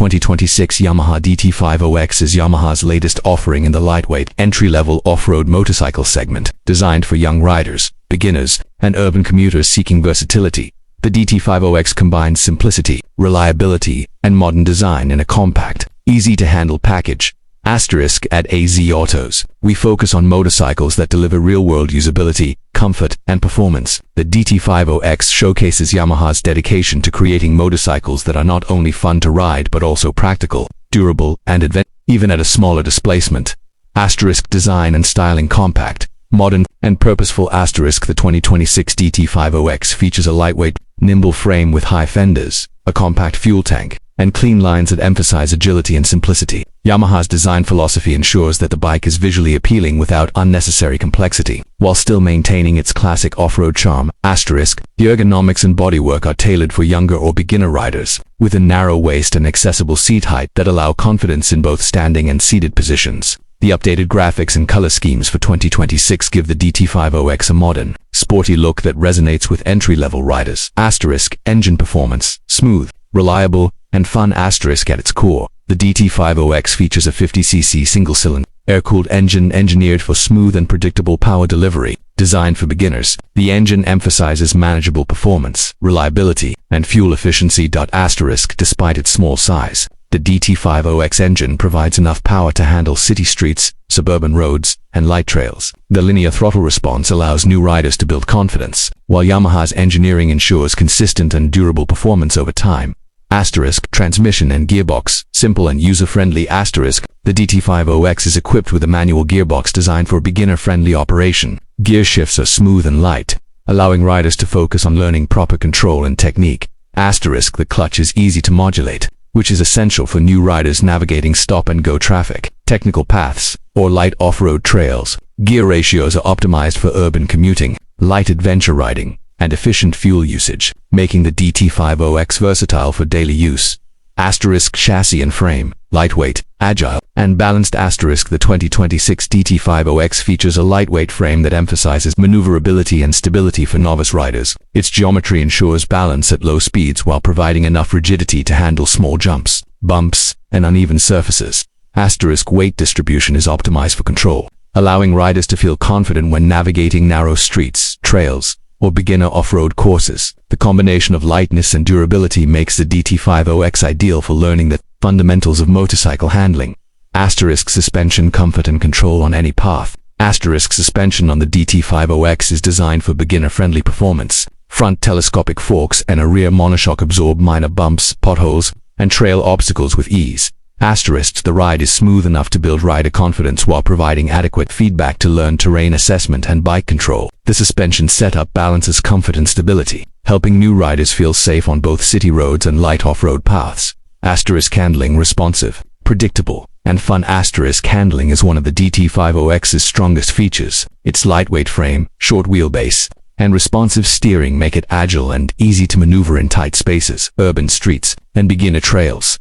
2026 Yamaha DT50X is Yamaha's latest offering in the lightweight, entry-level off-road motorcycle segment, designed for young riders, beginners, and urban commuters seeking versatility. The DT50X combines simplicity, reliability, and modern design in a compact, easy-to-handle package. At ZeeAutos, we focus on motorcycles that deliver real-world usability, comfort, and performance. The DT50X showcases Yamaha's dedication to creating motorcycles that are not only fun to ride but also practical, durable, and adventurous, even at a smaller displacement. Design and styling compact, modern, and purposeful. The 2026 DT50X features a lightweight, nimble frame with high fenders, a compact fuel tank, and clean lines that emphasize agility and simplicity. Yamaha's design philosophy ensures that the bike is visually appealing without unnecessary complexity, while still maintaining its classic off-road charm. The ergonomics and bodywork are tailored for younger or beginner riders, with a narrow waist and accessible seat height that allow confidence in both standing and seated positions. The updated graphics and color schemes for 2026 give the DT50X a modern, sporty look that resonates with entry-level riders. Engine performance, smooth, reliable, and fun. At its core, the DT50X features a 50cc single-cylinder, air-cooled engine engineered for smooth and predictable power delivery. Designed for beginners, the engine emphasizes manageable performance, reliability, and fuel efficiency. Despite its small size, the DT50X engine provides enough power to handle city streets, suburban roads, and light trails. The linear throttle response allows new riders to build confidence, while Yamaha's engineering ensures consistent and durable performance over time. Transmission and gearbox, simple and user-friendly. The DT50X is equipped with a manual gearbox designed for beginner-friendly operation. Gear shifts are smooth and light, allowing riders to focus on learning proper control and technique. The clutch is easy to modulate, which is essential for new riders navigating stop-and-go traffic, technical paths, or light off-road trails. Gear ratios are optimized for urban commuting, light adventure riding, and efficient fuel usage, making the DT50X versatile for daily use. Chassis and frame, lightweight, agile, and balanced. The 2026 DT50X features a lightweight frame that emphasizes maneuverability and stability for novice riders. Its geometry ensures balance at low speeds while providing enough rigidity to handle small jumps, bumps, and uneven surfaces. Weight distribution is optimized for control, allowing riders to feel confident when navigating narrow streets, trails, or beginner off-road courses. The combination of lightness and durability makes the DT50X ideal for learning the fundamentals of motorcycle handling. Suspension comfort and control on any path. Suspension on the DT50X is designed for beginner-friendly performance. Front telescopic forks and a rear monoshock absorb minor bumps, potholes, and trail obstacles with ease. The ride is smooth enough to build rider confidence while providing adequate feedback to learn terrain assessment and bike control. The suspension setup balances comfort and stability, helping new riders feel safe on both city roads and light off-road paths. Handling responsive, predictable, and fun. Handling is one of the DT50X's strongest features. Its lightweight frame, short wheelbase, and responsive steering make it agile and easy to maneuver in tight spaces, urban streets, and beginner trails.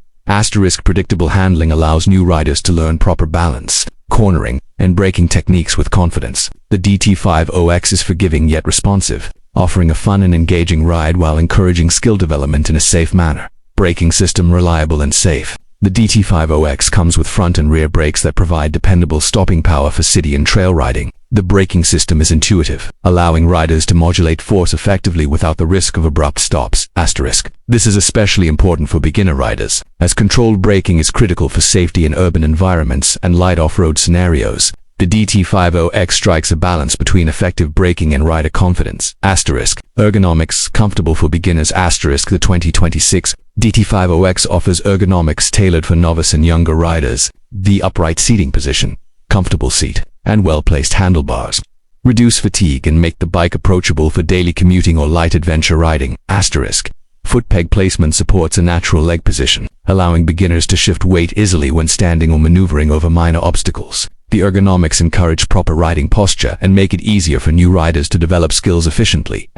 Predictable handling allows new riders to learn proper balance, cornering, and braking techniques with confidence. The DT50X is forgiving yet responsive, offering a fun and engaging ride while encouraging skill development in a safe manner. Braking system reliable and safe. The DT50X comes with front and rear brakes that provide dependable stopping power for city and trail riding. The braking system is intuitive, allowing riders to modulate force effectively without the risk of abrupt stops. This is especially important for beginner riders, as controlled braking is critical for safety in urban environments and light off-road scenarios. The DT50X strikes a balance between effective braking and rider confidence. Ergonomics, comfortable for beginners. The 2026 DT50X offers ergonomics tailored for novice and younger riders. The upright seating position, comfortable seat, and well-placed handlebars reduce fatigue and make the bike approachable for daily commuting or light adventure riding. Foot peg placement supports a natural leg position, allowing beginners to shift weight easily when standing or maneuvering over minor obstacles. The ergonomics encourage proper riding posture and make it easier for new riders to develop skills efficiently.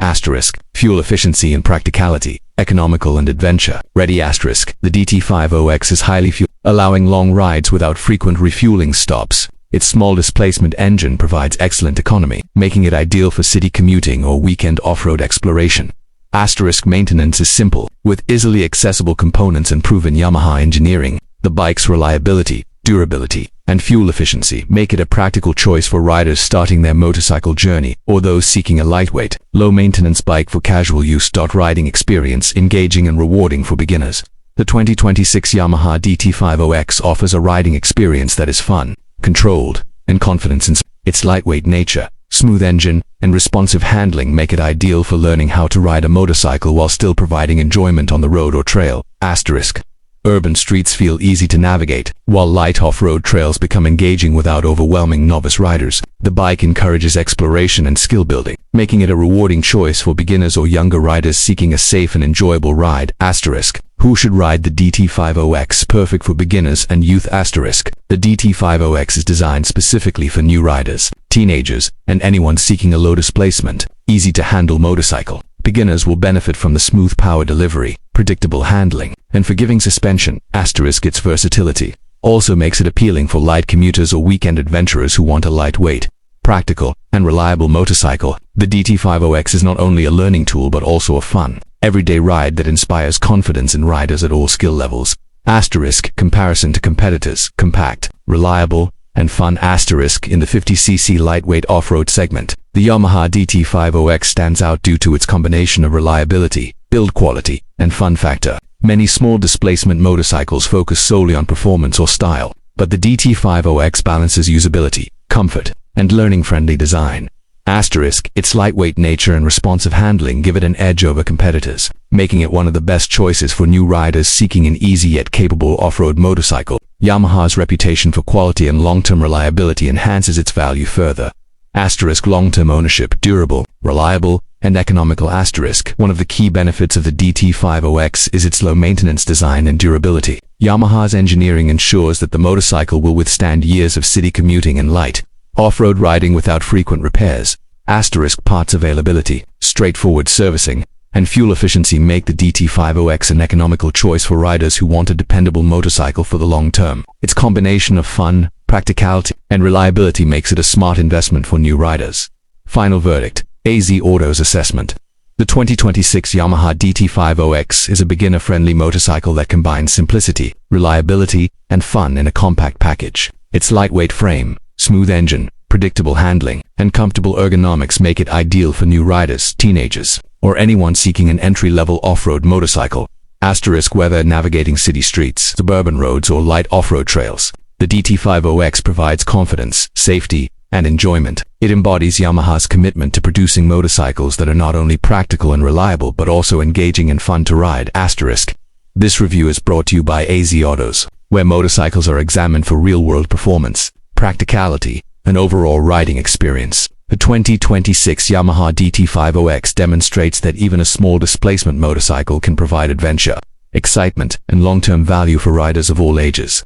Fuel efficiency and practicality, economical and adventure ready. The DT50X is highly fuel, allowing long rides without frequent refueling stops. Its small displacement engine provides excellent economy, making it ideal for city commuting or weekend off-road exploration. Asterisk maintenance is simple. With easily accessible components and proven Yamaha engineering, the bike's reliability, durability, and fuel efficiency make it a practical choice for riders starting their motorcycle journey or those seeking a lightweight, low-maintenance bike for casual use. Riding experience engaging and rewarding for beginners. The 2026 Yamaha DT50X offers a riding experience that is fun, controlled, and confidence in its lightweight nature. Smooth engine and responsive handling make it ideal for learning how to ride a motorcycle while still providing enjoyment on the road or trail. Asterisk. Urban streets feel easy to navigate, while light off-road trails become engaging without overwhelming novice riders. The bike encourages exploration and skill building, making it a rewarding choice for beginners or younger riders seeking a safe and enjoyable ride. Asterisk. Who should ride the DT50X? Perfect for beginners and youth. Asterisk. The DT50X is designed specifically for new riders, teenagers, and anyone seeking a low displacement, easy-to-handle motorcycle. Beginners will benefit from the smooth power delivery, predictable handling, and forgiving suspension. Asterisk. Its versatility also makes it appealing for light commuters or weekend adventurers who want a lightweight, practical, and reliable motorcycle. The DT50X is not only a learning tool but also a fun, everyday ride that inspires confidence in riders at all skill levels. Asterisk. Comparison to competitors: compact, reliable, and fun. Asterisk. In the 50cc lightweight off-road segment, the Yamaha DT50X stands out due to its combination of reliability, build quality, and fun factor. Many small displacement motorcycles focus solely on performance or style, but the DT50X balances usability, comfort, and learning-friendly design. Asterisk. Its lightweight nature and responsive handling give it an edge over competitors, making it one of the best choices for new riders seeking an easy yet capable off-road motorcycle. Yamaha's reputation for quality and long-term reliability enhances its value further. Asterisk. Long-term ownership: durable, reliable, and economical. Asterisk. One of the key benefits of the DT50X is its low-maintenance design and durability. Yamaha's engineering ensures that the motorcycle will withstand years of city commuting and light off-road riding without frequent repairs. Asterisk. Parts availability, straightforward servicing, and fuel efficiency make the DT50X an economical choice for riders who want a dependable motorcycle for the long term. Its combination of fun, practicality, and reliability makes it a smart investment for new riders. Final verdict. ZeeAuto's assessment. The 2026 Yamaha DT50X is a beginner-friendly motorcycle that combines simplicity, reliability, and fun in a compact package. Its lightweight frame, smooth engine, predictable handling, and comfortable ergonomics make it ideal for new riders, teenagers, or anyone seeking an entry-level off-road motorcycle. Asterisk. Whether navigating city streets, suburban roads, or light off-road trails, the DT50X provides confidence, safety, and enjoyment. It embodies Yamaha's commitment to producing motorcycles that are not only practical and reliable but also engaging and fun to ride. Asterisk. This review is brought to you by ZeeAutos, where motorcycles are examined for real-world performance, practicality, and overall riding experience. The 2026 Yamaha DT50X demonstrates that even a small displacement motorcycle can provide adventure, excitement, and long-term value for riders of all ages.